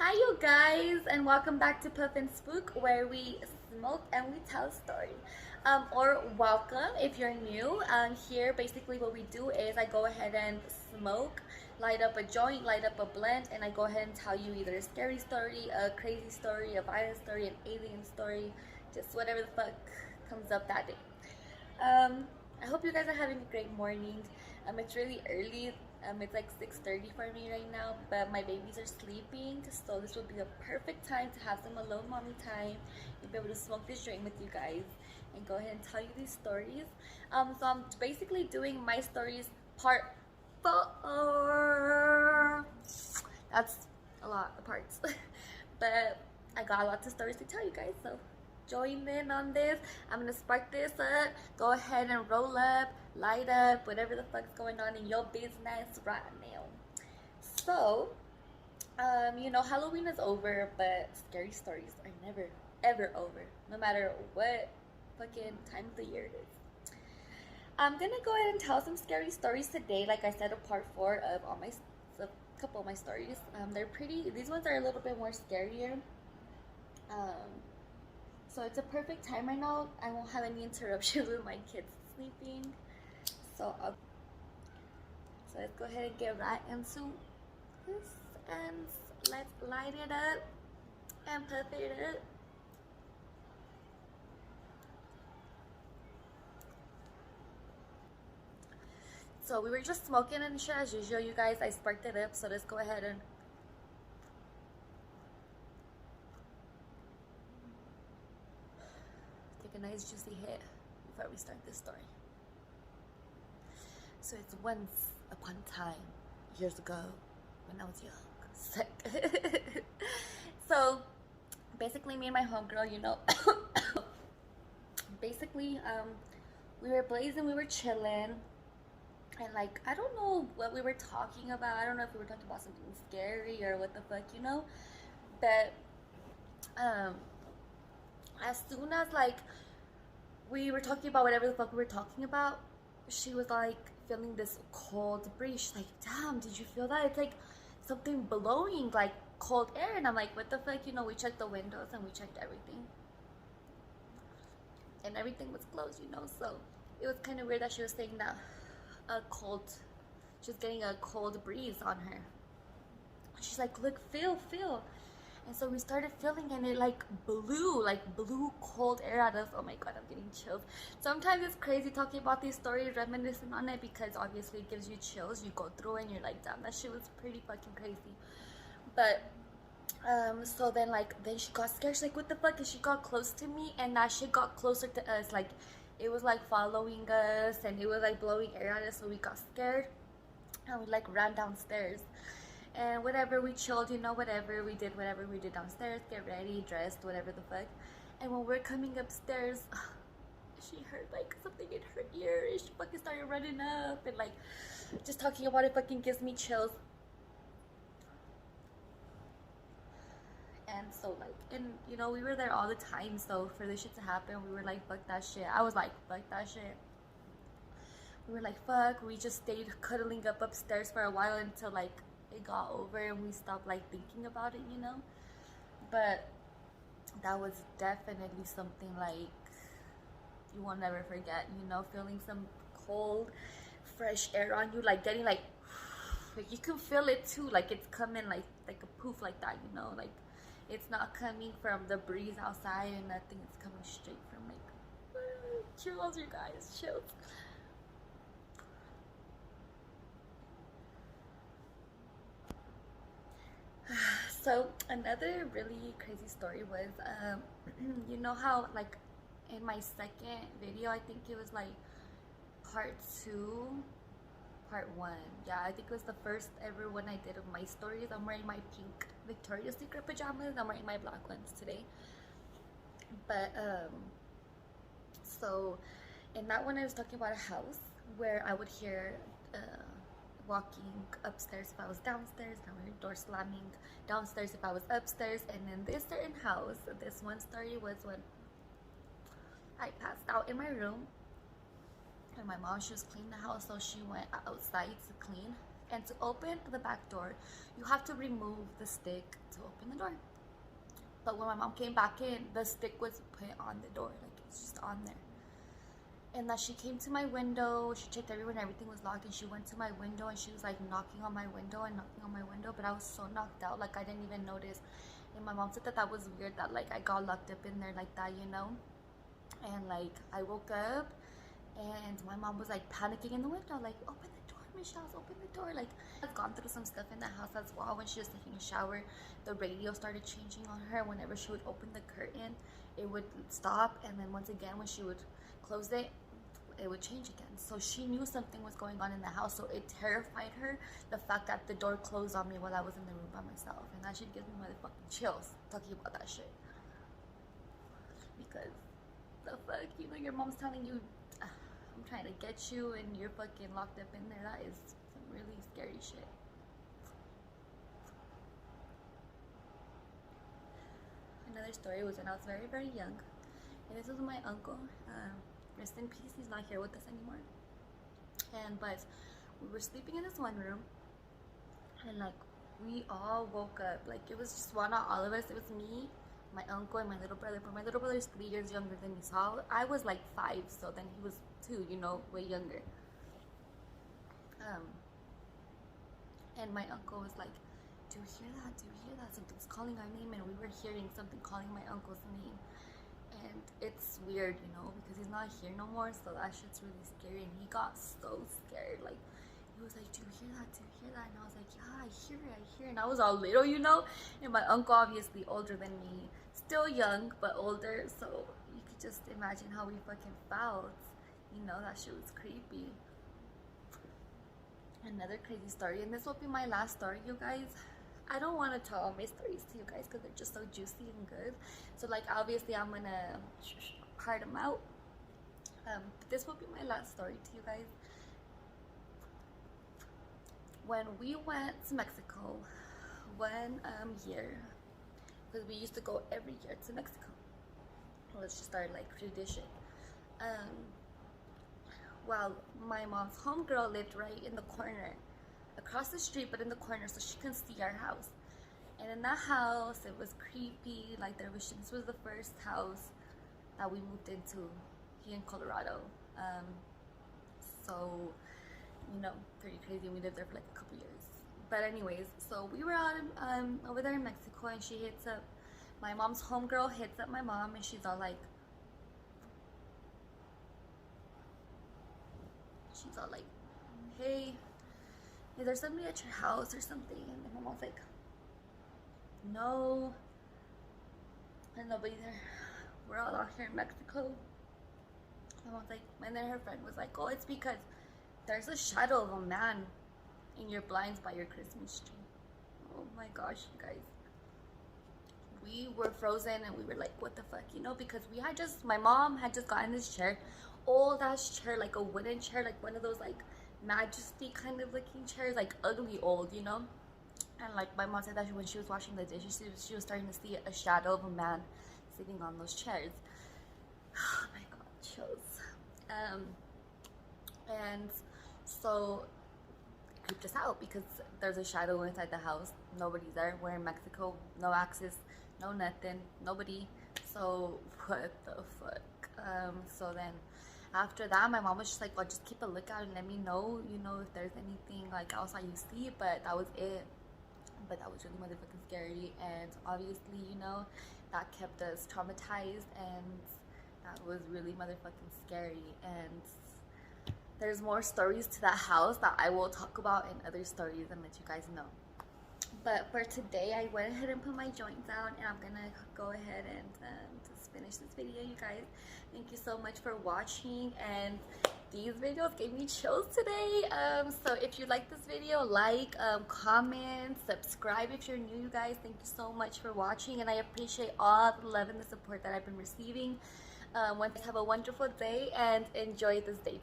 Hi, you guys, and welcome back to Puff and Spook, where we smoke and we tell a story. Or welcome if you're new. Here, basically, what we do is I go ahead and smoke, light up a joint, light up a blend, and I go ahead and tell you either a scary story, a crazy story, a violent story, an alien story, just whatever the fuck comes up that day. I hope you guys are having a great morning. It's really early. It's like 6:30 for me right now, but my babies are sleeping, so this would be a perfect time to have some alone mommy time and be able to smoke this joint with you guys and go ahead and tell you these stories. So I'm basically doing my stories part 4. That's a lot of parts, but I got a lot of stories to tell you guys, so join in on this. I'm gonna spark this up. Go ahead and roll up, light up, whatever the fuck's going on in your business right now. So, Halloween is over, but scary stories are never, ever over, no matter what fucking time of the year it is. I'm gonna go ahead and tell some scary stories today. Like I said, a part 4 of a couple of my stories. They're pretty. These ones are a little bit more scarier. So it's a perfect time right now. I won't have any interruptions with my kids sleeping. So let's go ahead and get right into this and let's light it up and puff it up. So we were just smoking and shit as usual, you guys. I sparked it up, so let's go ahead and take a nice juicy hit before we start this story. So it's once upon a time, years ago, when I was young. Sick. So basically, me and my homegirl, basically, we were blazing, we were chilling, and like I don't know what we were talking about. I don't know if we were talking about something scary or what the fuck. But as soon as like we were talking about whatever the fuck we were talking about, she was like feeling this cold breeze. She's like, damn, did you feel that? It's like something blowing like cold air. And I'm like, what the fuck? We checked the windows and we checked everything, and everything was closed. So it was kind of weird that she was saying that she was getting a cold breeze on her. She's like, look, feel. And so we started feeling, and it like blew cold air at us. Oh my god, I'm getting chills. Sometimes it's crazy talking about these stories, reminiscing on it, because obviously it gives you chills. You go through it and you're like, damn, that shit was pretty fucking crazy. But so then she got scared. She's like, what the fuck? And she got close to me, and that shit got closer to us. Like it was like following us, and it was like blowing air at us. So we got scared, and we like ran downstairs. And whatever, we chilled, whatever we did downstairs, get ready, dressed, whatever the fuck. And when we're coming upstairs, she heard like something in her ear, and she fucking started running up, and like just talking about it fucking gives me chills. And so we were there all the time, so for this shit to happen, we were like, fuck that shit. I was like, fuck that shit. We were like, fuck. We just stayed cuddling up upstairs for a while until like it got over and we stopped like thinking about it. But that was definitely something like you will never forget. Feeling some cold fresh air on you, like getting like you can feel it too, like it's coming like a poof like that. Like it's not coming from the breeze outside and nothing. It's coming straight from like chills, you guys, chills. So another really crazy story was how like in my second video, I think it was like part 2, part 1, yeah, I think it was the first ever one I did of my stories. I'm wearing my pink Victoria's Secret pajamas. I'm wearing my black ones today. But so in that one I was talking about a house where I would hear walking upstairs if I was downstairs, and I would hear door slamming downstairs if I was upstairs. And in this certain house, this one story was when I passed out in my room, and my mom, she was cleaning the house, so she went outside to clean. And to open the back door, you have to remove the stick to open the door. But when my mom came back in, the stick was put on the door, like it's just on there. And that she came to my window, she checked everywhere and everything was locked, and she went to my window and she was like knocking on my window and knocking on my window, but I was so knocked out, like I didn't even notice. And my mom said that that was weird, that like I got locked up in there like that, you know. And like I woke up and my mom was like panicking in the window, like, open the door, Michelle, open the door. Like, I've gone through some stuff in the house as well. When she was taking a shower, the radio started changing on her. Whenever she would open the curtain, it would stop, and then once again when she would close it, it would change again. So she knew something was going on in the house, so it terrified her, the fact that the door closed on me while I was in the room by myself. And that shit gives me motherfucking chills talking about that shit. Because the fuck, you know, your mom's telling you, I'm trying to get you, and you're fucking locked up in there. That is some really scary shit. Another story was when I was very, very young, and this was my uncle. Rest in peace, he's not here with us anymore. But we were sleeping in this one room, and like we all woke up. Like it was just, well, not all of us, it was me, my uncle, and my little brother. But my little brother is 3 years younger than me, so I was like 5, so then he was 2, you know, way younger. And my uncle was like, do you hear that, do you hear that, something's calling our name. And we were hearing something calling my uncle's name. And it's weird, you know, because he's not here no more, so that shit's really scary. And he got so scared, like he was like, do you hear that, do you hear that? And I was like, yeah, I hear it, I hear it. And I was all little, you know, and my uncle obviously older than me, still young but older, so you could just imagine how we fucking felt, you know. That shit was creepy. Another crazy story, and this will be my last story, you guys. I don't want to tell all my stories to you guys because they're just so juicy and good. So like obviously I'm gonna part them out. But this will be my last story to you guys. When we went to Mexico one year, because we used to go every year to Mexico. Let's just start like tradition. Well, my mom's homegirl lived right in the corner, across the street, but in the corner, so she couldn't see our house. And in that house, it was creepy. Like this was the first house that we moved into here in Colorado. So, you know, pretty crazy. We lived there for like a couple years. But anyways, so we were out over there in Mexico, and she hits up, my mom's homegirl hits up my mom, and she's all like, hey, is there somebody at your house or something? And my mom's like, no, and nobody there. We're all out here in Mexico. My mom's like, and then her friend was like, oh, it's because there's a shadow of a man in your blinds by your Christmas tree. Oh my gosh, you guys. We were frozen, and we were like, what the fuck, you know, because my mom had just gotten this chair, old ass chair, like a wooden chair, like one of those like Majesty kind of looking chairs, like ugly old, you know. And like my mom said that when she was washing the dishes, she was starting to see a shadow of a man sitting on those chairs. Oh my god, chills. And so it creeped us out because there's a shadow inside the house. Nobody's there. We're in Mexico, no access, no nothing, nobody. So what the fuck? So then after that, my mom was just like, well, just keep a lookout and let me know, you know, if there's anything like outside you see. But that was it. But that was really motherfucking scary, and obviously, you know, that kept us traumatized, and that was really motherfucking scary. And there's more stories to that house that I will talk about in other stories and let you guys know. But for today, I went ahead and put my joint down, and I'm gonna go ahead and just finish this video, you guys. Thank you so much for watching, and these videos gave me chills today. So if you like this video, like, comment, subscribe if you're new, you guys. Thank you so much for watching, and I appreciate all the love and the support that I've been receiving. Have a wonderful day and enjoy this day today.